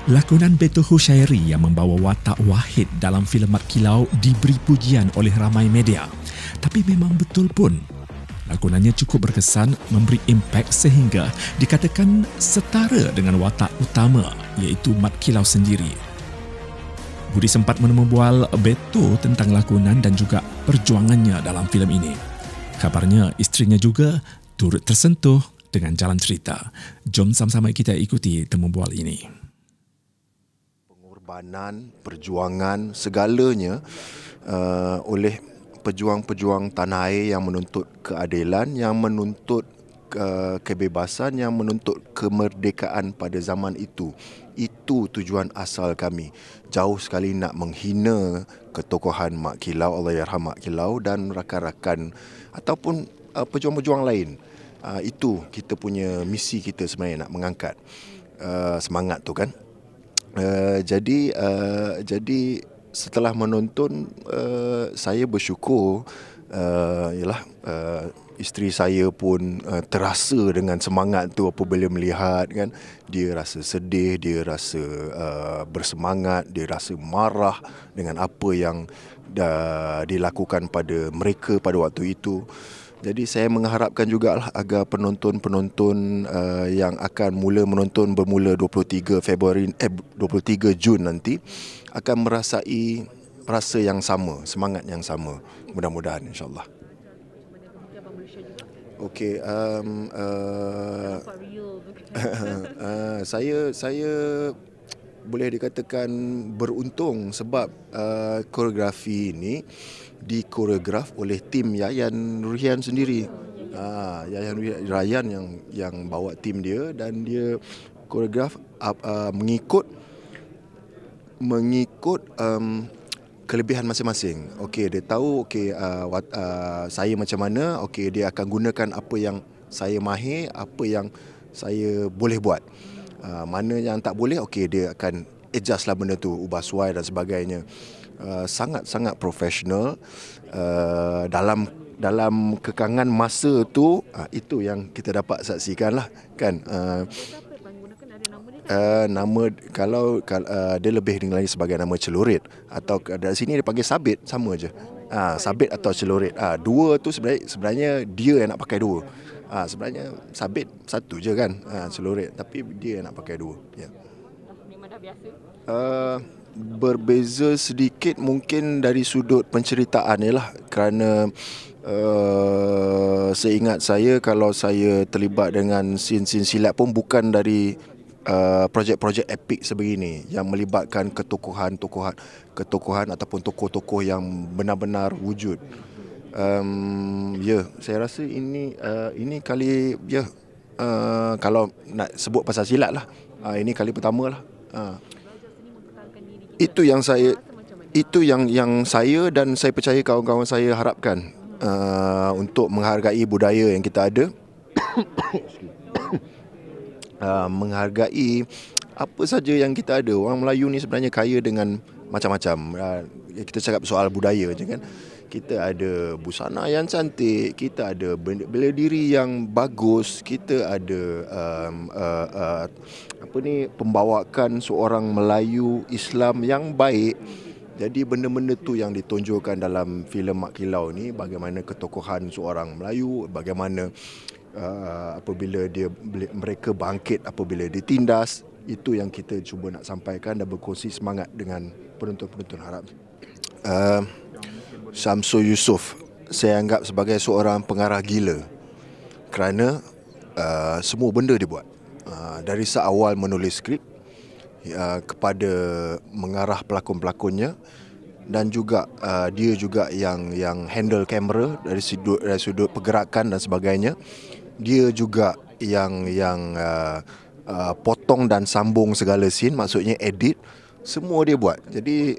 Lakonan Beto Hushairi yang membawa watak Wahid dalam filem Mat Kilau diberi pujian oleh ramai media. Tapi memang betul pun, lakonannya cukup berkesan, memberi impak sehingga dikatakan setara dengan watak utama iaitu Mat Kilau sendiri. Budi sempat menemubual Beto tentang lakonan dan juga perjuangannya dalam filem ini. Kabarnya isterinya juga turut tersentuh dengan jalan cerita. Jom sama-sama kita ikuti temubual ini. Pengorbanan, perjuangan, segalanya oleh pejuang-pejuang tanah air yang menuntut keadilan, yang menuntut kebebasan, yang menuntut kemerdekaan pada zaman itu. Itu tujuan asal kami. Jauh sekali nak menghina ketokohan Mak Kilau, Allahyarham Mak Kilau dan rakan-rakan ataupun pejuang-pejuang lain. Itu kita punya misi kita sebenarnya, nak mengangkat semangat tu kan. Jadi setelah menonton, saya bersyukur isteri saya pun terasa dengan semangat tu apabila melihat kan. Dia rasa sedih, dia rasa bersemangat, dia rasa marah dengan apa yang dilakukan pada mereka pada waktu itu. Jadi saya mengharapkan jugalah agar penonton-penonton yang akan mula menonton bermula 23 Jun nanti akan merasai rasa yang sama, semangat yang sama. Mudah-mudahan insya-Allah. Okey, saya boleh dikatakan beruntung sebab koreografi ini dikoreograf oleh tim Yayan Nurhian sendiri. Yayan Ryan yang bawa tim dia dan dia koreograf mengikut kelebihan masing-masing. Okey, dia tahu saya macam mana, okey dia akan gunakan apa yang saya mahir, apa yang saya boleh buat. Mana yang tak boleh, okey dia akan adjust lah benda tu, ubah suai dan sebagainya. Sangat-sangat profesional dalam kekangan masa tu. Itu yang kita dapat saksikan lah kan. Nama kalau dia lebih dikenali sebagai nama celurit atau dari sini dia panggil sabit, sama aje. Sabit atau celurit. Dua tu sebenarnya dia yang nak pakai dua. Sebenarnya sabit satu je kan, celurit, tapi dia yang nak pakai dua. Ya. Memang dah biasa. Berbeza sedikit mungkin dari sudut penceritaan lah, kerana seingat saya kalau saya terlibat dengan sin-sin silat pun bukan dari projek-projek epik sebegini yang melibatkan ketokohan ataupun tokoh-tokoh yang benar-benar wujud. Saya rasa ini kali kalau nak sebut pasal silat lah, ini kali pertama lah. Itu yang saya dan saya percaya kawan-kawan saya harapkan untuk menghargai budaya yang kita ada. Menghargai apa saja yang kita ada. Orang Melayu ni sebenarnya kaya dengan macam-macam. Kita cakap soal budaya je kan. Kita ada busana yang cantik, kita ada bela diri yang bagus, kita ada pembawakan seorang Melayu Islam yang baik. Jadi benda-benda tu yang ditonjolkan dalam filem Mak Kilau ni, bagaimana ketokohan seorang Melayu, bagaimana apabila mereka bangkit apabila ditindas. Itu yang kita cuba nak sampaikan dan berkongsi semangat dengan penonton-penonton harap. Syamsul Yusof saya anggap sebagai seorang pengarah gila kerana semua benda dia buat, dari seawal menulis skrip kepada mengarah pelakon-pelakonnya, dan juga dia juga yang handle kamera dari sudut pergerakan dan sebagainya. Dia juga yang potong dan sambung segala scene, maksudnya edit, semua dia buat. Jadi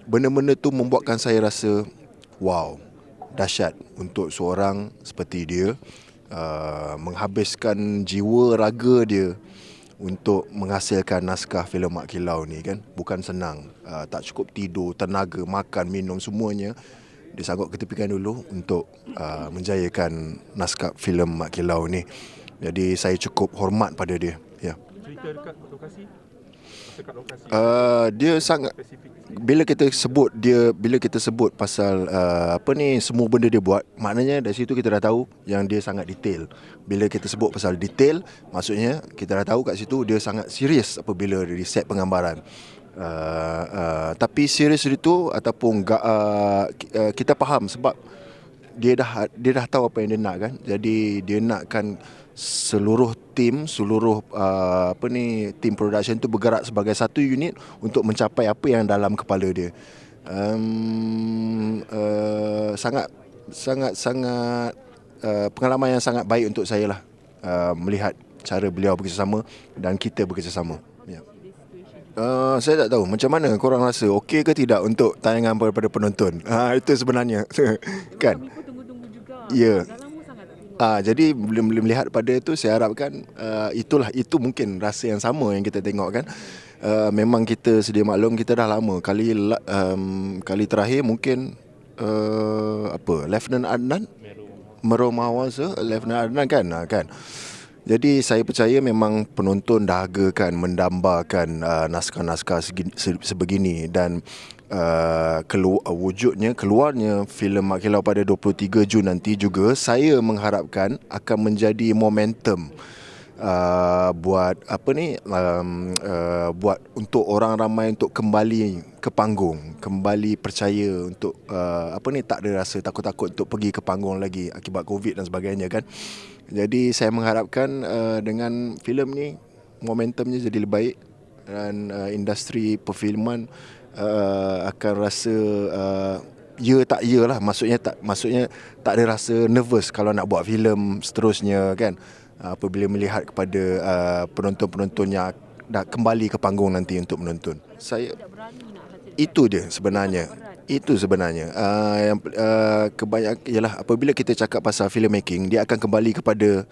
benda-benda tu membuatkan saya rasa wow, dahsyat untuk seorang seperti dia menghabiskan jiwa raga dia untuk menghasilkan naskah filem Mak Kilau ni kan. Bukan senang, tak cukup tidur, tenaga, makan, minum, semuanya dia sanggup ketepikan dulu untuk menjayakan naskah filem Mak Kilau ni. Jadi saya cukup hormat pada dia. Ya. cerita dekat lokasi? Dekat lokasi. Dia sangat, bila kita sebut pasal semua benda dia buat, maknanya dari situ kita dah tahu yang dia sangat detail. Bila kita sebut pasal detail, maksudnya kita dah tahu kat situ dia sangat serius apabila dia set penggambaran. Tapi serius itu ataupun kita faham sebab dia dah tahu apa yang dia nak kan. Jadi dia nakkan seluruh tim tim production tu bergerak sebagai satu unit untuk mencapai apa yang dalam kepala dia. Sangat pengalaman yang sangat baik untuk saya lah, melihat cara beliau bekerjasama dan kita bekerjasama. Saya tak tahu macam mana korang rasa, okey ke tidak untuk tayangan daripada penonton. Itu sebenarnya kan. Ya. Jadi boleh melihat pada itu, saya harapkan itu mungkin rasa yang sama yang kita tengok kan. Memang kita sedia maklum, kita dah lama kali terakhir mungkin Lieutenant Adnan Mero Mahawaz, Lieutenant Adnan kan. Jadi saya percaya memang penonton dahagakan mendambakan naskah-naskah sebegini dan keluarnya filem Mak Kilau pada 23 Jun nanti juga saya mengharapkan akan menjadi momentum buat buat untuk orang ramai untuk kembali ke panggung, kembali percaya untuk tak ada rasa takut-takut untuk pergi ke panggung lagi akibat Covid dan sebagainya kan. Jadi saya mengharapkan dengan filem ni momentumnya jadi lebih baik dan industri perfilman akan rasa tak lah, maksudnya tak ada rasa nervous kalau nak buat filem seterusnya kan, apabila melihat kepada penonton-penonton yang dah kembali ke panggung nanti untuk menonton. Itu sebenarnya yang kebanyakan ialah apabila kita cakap pasal filmmaking, dia akan kembali kepada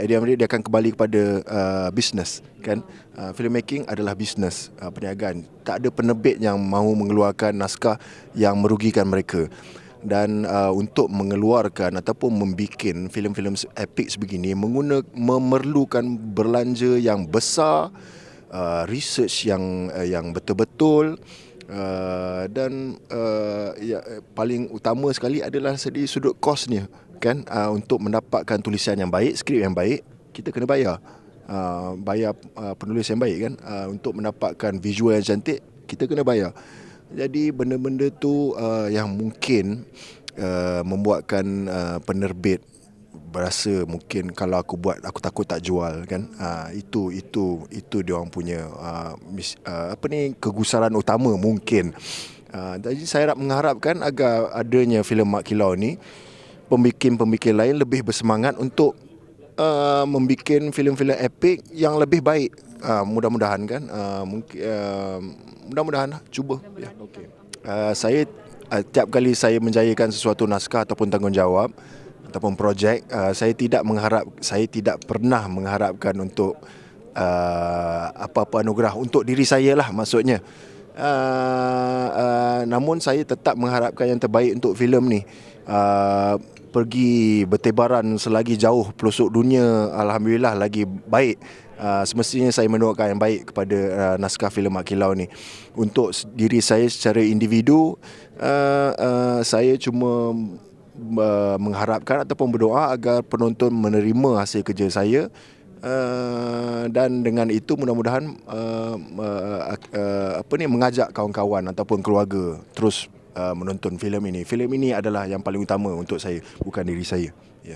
dia akan kembali kepada bisnes kan. Filmmaking adalah bisnes, perniagaan. Tak ada penerbit yang mahu mengeluarkan naskah yang merugikan mereka. Dan untuk mengeluarkan ataupun membuat filem-filem epik sebegini memerlukan belanja yang besar, research yang betul-betul, dan paling utama sekali adalah segi sudut kosnya kan. Untuk mendapatkan tulisan yang baik, skrip yang baik, kita kena bayar penulis yang baik kan. Untuk mendapatkan visual yang cantik, kita kena bayar. Jadi benda-benda tu yang mungkin membuatkan penerbit berasa mungkin kalau aku buat aku takut tak jual kan. Itu dia orang punya kegusaran utama mungkin. Jadi saya mengharapkan agar adanya filem Mak Kilau ni, pembikin lain lebih bersemangat untuk membikin filem-filem epik yang lebih baik. Mudah-mudahan kan, mudah-mudahan cuba ya. Saya tiap kali saya menjayakan sesuatu naskah ataupun tanggungjawab ataupun projek, saya tidak pernah mengharapkan untuk apa-apa anugerah untuk diri saya lah maksudnya. Namun saya tetap mengharapkan yang terbaik untuk filem ni. Pergi bertebaran selagi jauh pelosok dunia, alhamdulillah lagi baik. Semestinya saya mendoakan yang baik kepada naskah filem Mak Kilau ni. Untuk diri saya secara individu, saya cuma mengharapkan ataupun berdoa agar penonton menerima hasil kerja saya, dan dengan itu mudah-mudahan mengajak kawan-kawan ataupun keluarga terus menonton filem ini. Filem ini adalah yang paling utama untuk saya, bukan diri saya. Ya.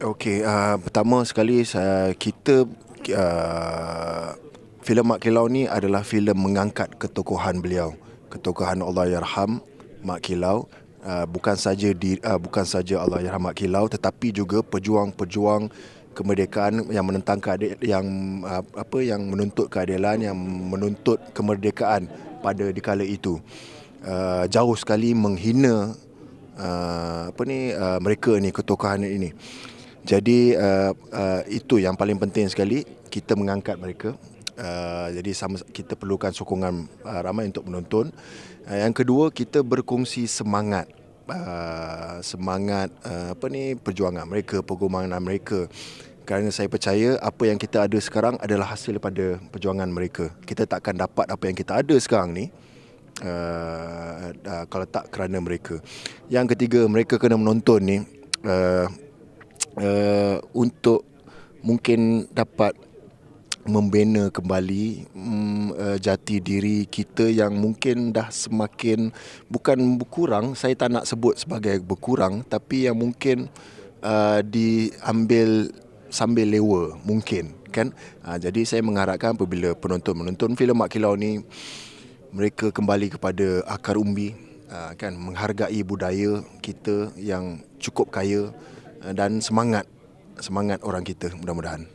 Okey, pertama sekali filem Mak Kilau ni adalah filem mengangkat ketokohan beliau, ketokohan Allahyarham Mak Kilau. Bukan saja Allahyarham Mak Kilau, tetapi juga pejuang-pejuang kemerdekaan yang menentang yang menuntut keadilan, yang menuntut kemerdekaan pada dikala itu. Jauh sekali menghina mereka ni, ketokohan ini. Jadi itu yang paling penting sekali, kita mengangkat mereka. Jadi kita perlukan sokongan ramai untuk menonton. Yang kedua, kita berkongsi semangat perjuangan mereka, pergumulan mereka. Kerana saya percaya apa yang kita ada sekarang adalah hasil daripada perjuangan mereka. Kita takkan dapat apa yang kita ada sekarang ni kalau tak kerana mereka. Yang ketiga, mereka kena menonton ni untuk mungkin dapat membina kembali jati diri kita yang mungkin dah semakin, bukan berkurang, saya tak nak sebut sebagai berkurang, tapi yang mungkin diambil sambil lewa mungkin kan. Jadi saya mengharapkan apabila penonton menonton filem Mak Kilau ni, mereka kembali kepada akar umbi, kan, menghargai budaya kita yang cukup kaya, dan semangat orang kita mudah-mudahan.